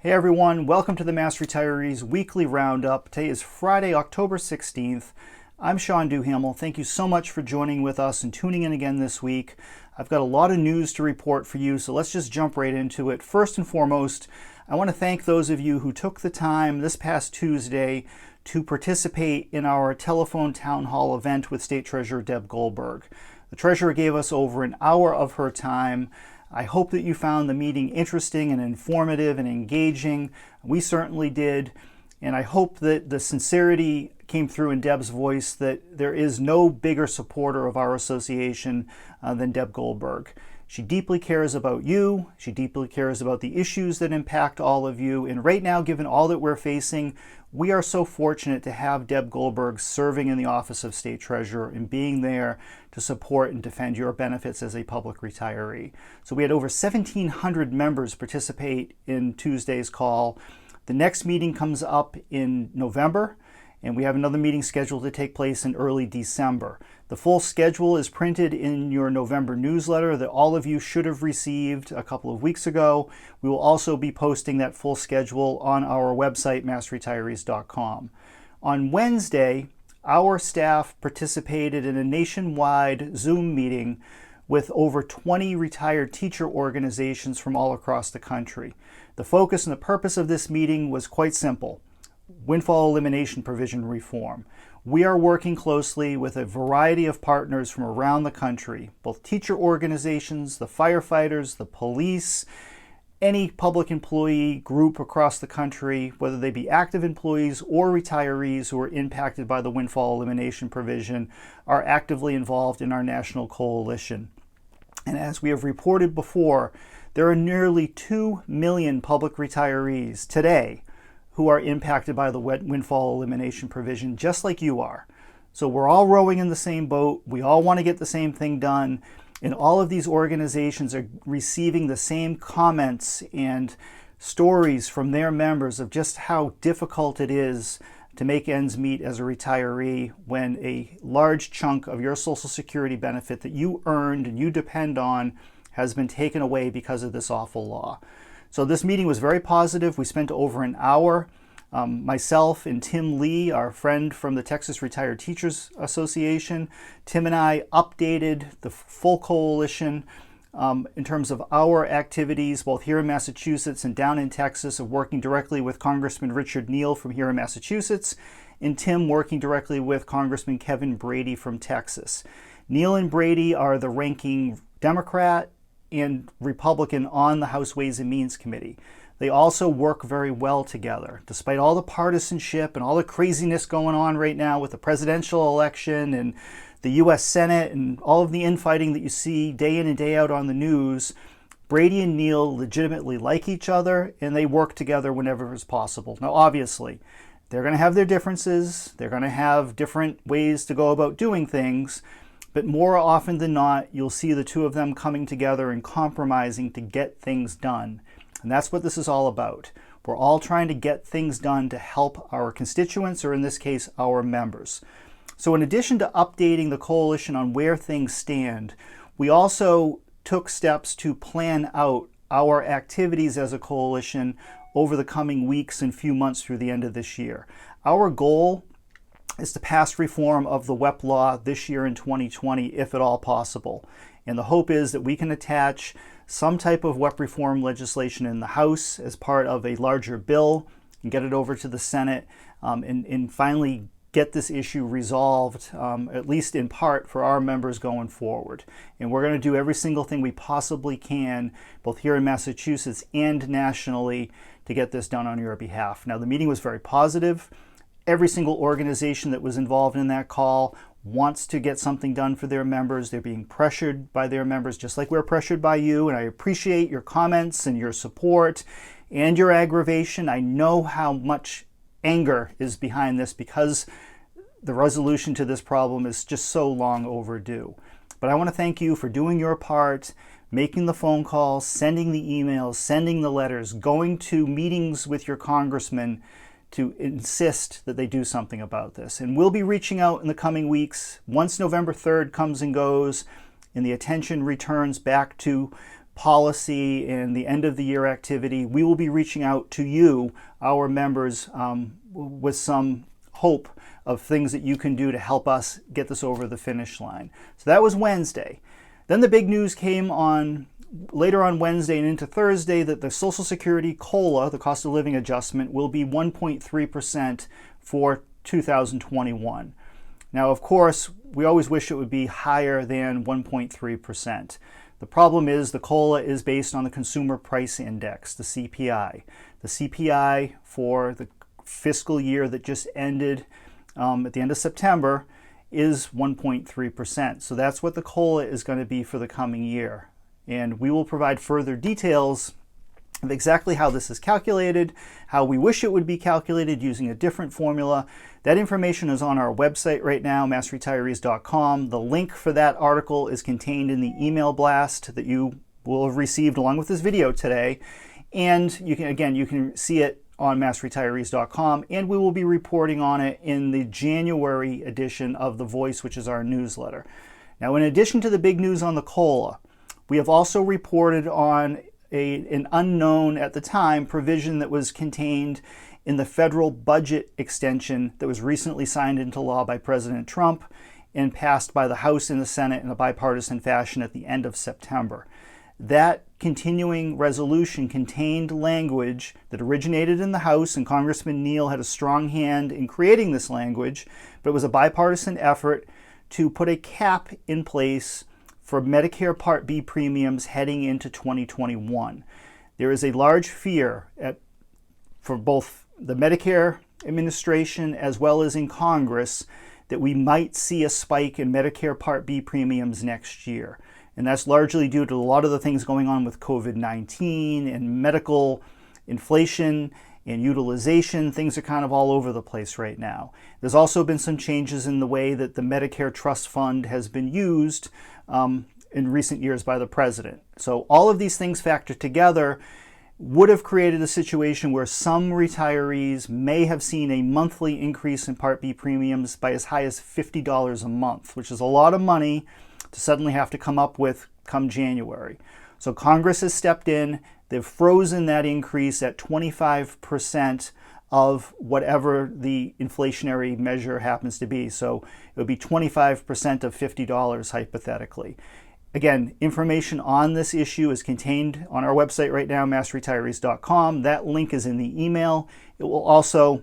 Hey everyone, welcome to the Mass Retirees Weekly Roundup. Today is Friday, October 16th. I'm Sean Duhamel. Thank you so much for joining with us and tuning in again this week. I've got a lot of news to report for you, so let's just jump right into it. First and foremost, I want to thank those of you who took the time this past Tuesday to participate in our telephone town hall event with State Treasurer Deb Goldberg. The Treasurer gave us over an hour of her time. I hope that you found the meeting interesting and informative and engaging. We certainly did. And I hope that the sincerity came through in Deb's voice, that there is no bigger supporter of our association than Deb Goldberg. She deeply cares about you. She deeply cares about the issues that impact all of you. And right now, given all that we're facing, we are so fortunate to have Deb Goldberg serving in the office of State Treasurer and being there to support and defend your benefits as a public retiree. So we had over 1,700 members participate in Tuesday's call. The next meeting comes up in November, and we have another meeting scheduled to take place in early December. The full schedule is printed in your November newsletter that all of you should have received a couple of weeks ago. We will also be posting that full schedule on our website, massretirees.com. On Wednesday, our staff participated in a nationwide Zoom meeting with over 20 retired teacher organizations from all across the country. The focus and the purpose of this meeting was quite simple: windfall elimination provision reform. We are working closely with a variety of partners from around the country, both teacher organizations, the firefighters, the police, any public employee group across the country, whether they be active employees or retirees who are impacted by the windfall elimination provision, are actively involved in our national coalition. And as we have reported before, there are nearly 2 million public retirees today who are impacted by the windfall elimination provision, just like you are. So we're all rowing in the same boat. We all want to get the same thing done. And all of these organizations are receiving the same comments and stories from their members of just how difficult it is to make ends meet as a retiree when a large chunk of your Social Security benefit that you earned and you depend on has been taken away because of this awful law. So this meeting was very positive. We spent over an hour. Myself and Tim Lee, our friend from the Texas Retired Teachers Association, Tim and I updated the full coalition in terms of our activities, both here in Massachusetts and down in Texas, of working directly with Congressman Richard Neal from here in Massachusetts, and Tim working directly with Congressman Kevin Brady from Texas. Neal and Brady are the ranking Democrat and Republican on the House Ways and Means Committee. They also work very well together. Despite all the partisanship and all the craziness going on right now with the presidential election and the U.S. Senate and all of the infighting that you see day in and day out on the news, Brady and Neal legitimately like each other, and they work together whenever it's possible. Now, obviously, they're going to have their differences. They're going to have different ways to go about doing things. But more often than not, you'll see the two of them coming together and compromising to get things done. And that's what this is all about. We're all trying to get things done to help our constituents, or in this case, our members. So in addition to updating the coalition on where things stand, we also took steps to plan out our activities as a coalition over the coming weeks and few months through the end of this year. Our goal is to pass reform of the WEP law this year in 2020, if at all possible. And the hope is that we can attach some type of WEP reform legislation in the House as part of a larger bill and get it over to the Senate and finally get this issue resolved, at least in part, for our members going forward. And we're going to do every single thing we possibly can, both here in Massachusetts and nationally, to get this done on your behalf. Now, the meeting was very positive. Every single organization that was involved in that call wants to get something done for their members. They're being pressured by their members, just like we're pressured by you. And I appreciate your comments and your support and your aggravation. I know how much anger is behind this because the resolution to this problem is just so long overdue. But I want to thank you for doing your part, making the phone calls, sending the emails, sending the letters, going to meetings with your congressman to insist that they do something about this. And we'll be reaching out in the coming weeks. Once November 3rd comes and goes and the attention returns back to policy and the end of the year activity, we will be reaching out to you, our members, with some hope of things that you can do to help us get this over the finish line. So that was Wednesday. Then the big news came on later on Wednesday and into Thursday that the Social Security COLA, the cost of living adjustment, will be 1.3% for 2021. Now, of course, we always wish it would be higher than 1.3%. The problem is the COLA is based on the Consumer Price Index, the CPI. The CPI for the fiscal year that just ended at the end of September is 1.3%. So that's what the COLA is going to be for the coming year. And we will provide further details of exactly how this is calculated, how we wish it would be calculated using a different formula. That information is on our website right now, massretirees.com. The link for that article is contained in the email blast that you will have received along with this video today. And you can see it on massretirees.com, and we will be reporting on it in the January edition of The Voice, which is our newsletter. Now, in addition to the big news on the COLA, we have also reported on an unknown at the time provision that was contained in the federal budget extension that was recently signed into law by President Trump and passed by the House and the Senate in a bipartisan fashion at the end of September. That continuing resolution contained language that originated in the House, and Congressman Neal had a strong hand in creating this language, but it was a bipartisan effort to put a cap in place for Medicare Part B premiums heading into 2021. There is a large fear for both the Medicare administration as well as in Congress that we might see a spike in Medicare Part B premiums next year. And that's largely due to a lot of the things going on with COVID-19 and medical inflation and utilization. Things are kind of all over the place right now. There's also been some changes in the way that the Medicare Trust Fund has been used in recent years by the president. So all of these things factored together would have created a situation where some retirees may have seen a monthly increase in Part B premiums by as high as $50 a month, which is a lot of money to suddenly have to come up with come January. So Congress has stepped in. They've frozen that increase at 25% of whatever the inflationary measure happens to be. So it would be 25% of $50 hypothetically. Again, information on this issue is contained on our website right now, massretirees.com. That link is in the email. It will also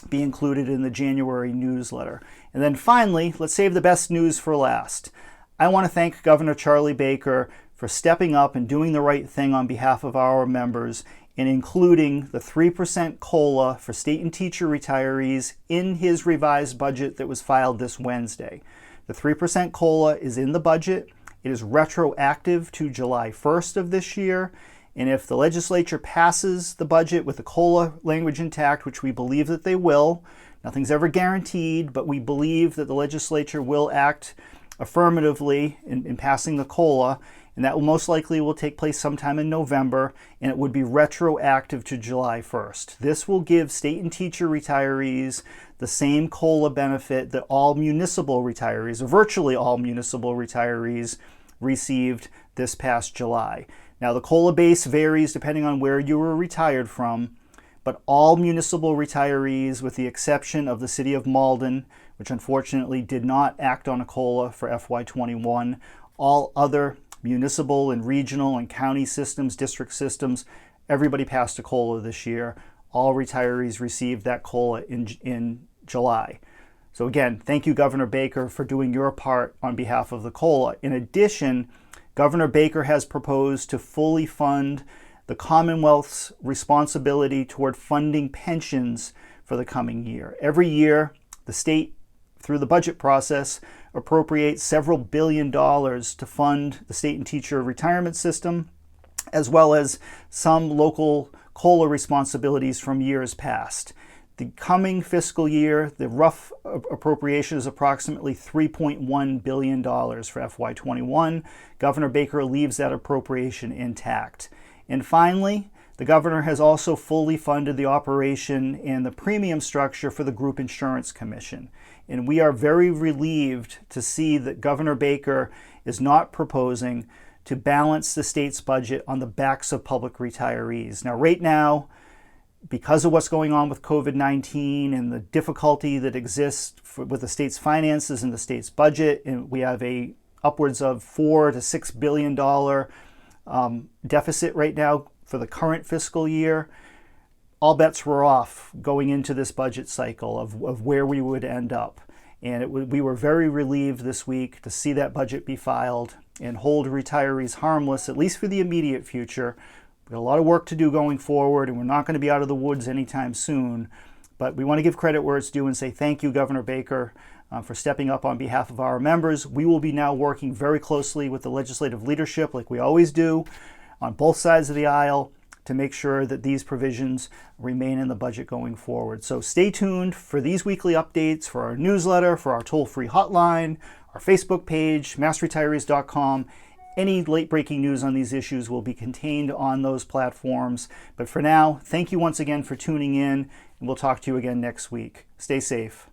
be included in the January newsletter. And then finally, let's save the best news for last. I want to thank Governor Charlie Baker for stepping up and doing the right thing on behalf of our members and including the 3% COLA for state and teacher retirees in his revised budget that was filed this Wednesday. The 3% COLA is in the budget. It is retroactive to July 1st of this year. And if the legislature passes the budget with the COLA language intact, which we believe that they will, nothing's ever guaranteed, but we believe that the legislature will act affirmatively in passing the COLA, and that will most likely take place sometime in November, and it would be retroactive to July 1st. This will give state and teacher retirees the same COLA benefit that all municipal retirees, or virtually all municipal retirees, received this past July. Now, the COLA base varies depending on where you were retired from, but all municipal retirees, with the exception of the city of Malden, which unfortunately did not act on a COLA for FY21, all other municipal and regional and county systems, district systems, everybody passed a COLA this year. All retirees received that COLA in July. So again, thank you, Governor Baker, for doing your part on behalf of the COLA. In addition, Governor Baker has proposed to fully fund the Commonwealth's responsibility toward funding pensions for the coming year. Every year, the state, through the budget process, appropriates several $1 billion to fund the state and teacher retirement system, as well as some local COLA responsibilities from years past. The coming fiscal year, the rough appropriation is approximately $3.1 billion for FY21. Governor Baker leaves that appropriation intact. And finally, the governor has also fully funded the operation and the premium structure for the Group Insurance Commission. And we are very relieved to see that Governor Baker is not proposing to balance the state's budget on the backs of public retirees. Now, right now, because of what's going on with COVID-19 and the difficulty that exists with the state's finances and the state's budget, and we have a upwards of $4 to $6 billion deficit right now for the current fiscal year. All bets were off going into this budget cycle of where we would end up. And we were very relieved this week to see that budget be filed and hold retirees harmless, at least for the immediate future. We've got a lot of work to do going forward, and we're not going to be out of the woods anytime soon. But we want to give credit where it's due and say thank you, Governor Baker, for stepping up on behalf of our members. We will be now working very closely with the legislative leadership, like we always do, on both sides of the aisle, to make sure that these provisions remain in the budget going forward. So stay tuned for these weekly updates, for our newsletter, for our toll-free hotline, our Facebook page, massretirees.com. Any late-breaking news on these issues will be contained on those platforms. But for now, thank you once again for tuning in, and we'll talk to you again next week. Stay safe.